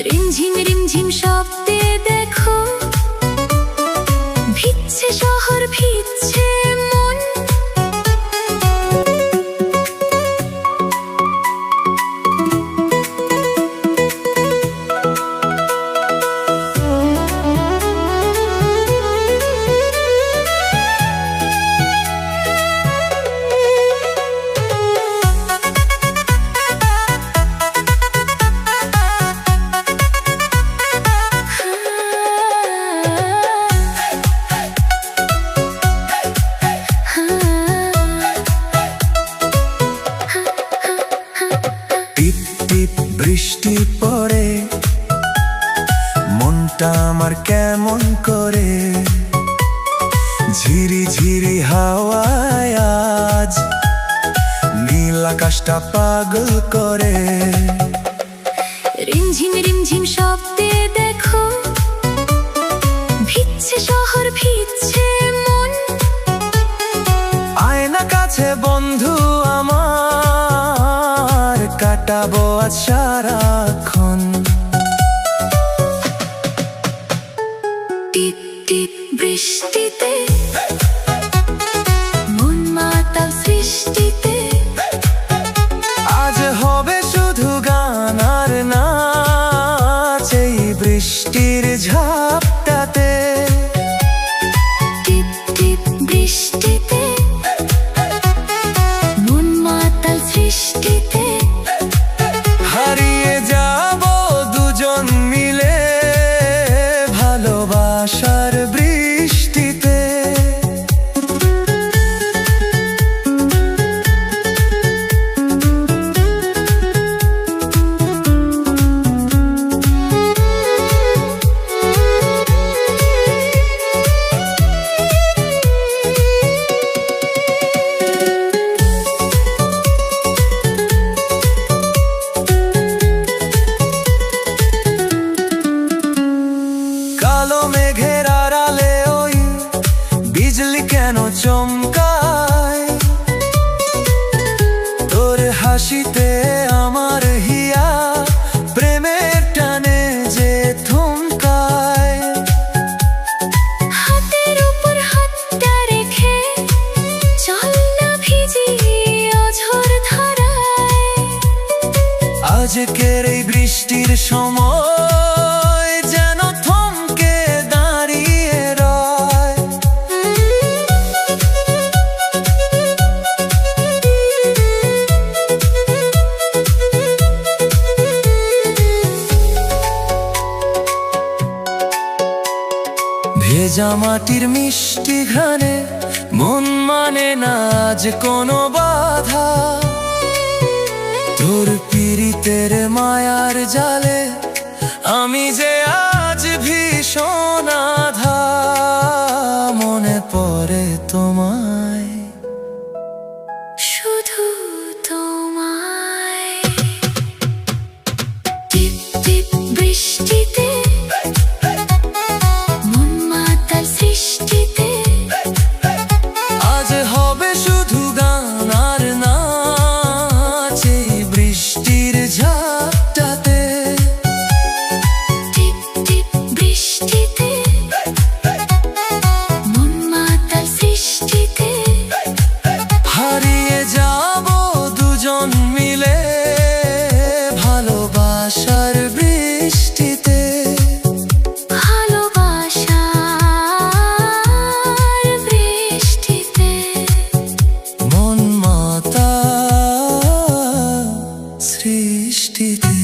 রিমঝিম রিমঝিম শব্দে দেখো ভিজছে শহর, ভিজছে মন। টিপ টিপ বৃষ্টি পড়ে, মনটা আমার কেমন করে। ঝিরি ঝিরি হাওয়ায় আজ নীল আকাশটা পাগল করে। রিমঝিম রিমঝিম শব্দে দেখো ভিজছে শহর, ভিজছে মন। আয়না কাছে বন্ধু আমার, কাটাবো আজ সারাক্ষণ। টিপ টিপ বৃষ্টিতে মন মাতাল সৃষ্টিতে। আজ হবে শুধু গান আর নাচ এই বৃষ্টির ঝাপটাতে। টিপ টিপ বৃষ্টিতে মন মাতাল সৃষ্টিতে। হারিয়ে যাব দুজন মিলে ভালোবাসার বৃষ্টিতে। কালো মেঘের আড়ালে ওই বিজলি কেন চমকায়? তোর হাসিতে আমার হিয়া প্রেমের টানে যে থমকায়। হাতের উপর হাতটা রেখে চল না ভিজি অঝোর ধারায়। আজকের এই বৃষ্টির সময় যেন থমকে দাঁড়িয়ে রয়। ভেজা মাটির মিষ্টি ঘ্রাণে মন মানে না আজ কোনো বাধা। তোর পীড়িতের মায়ার জালে আমি যে আজ ভীষণ আধা। মনে পড়ে তোমায়, শুধু তোমায়। টিপ টিপ বৃষ্টিতে মন মাতাল সৃষ্টিতে। আজ হবে শুধু গান আর নাচ এই বৃষ্টির ঝাপটাতে। টিপ টিপ বৃষ্টিতে মন মাতাল সৃষ্টিতে। হারিয়ে যাব দুজন মিলে ভালোবাসার বৃষ্টিতে। ভালোবাসার বৃষ্টিতে। মন মাতা সৃষ্টিতে।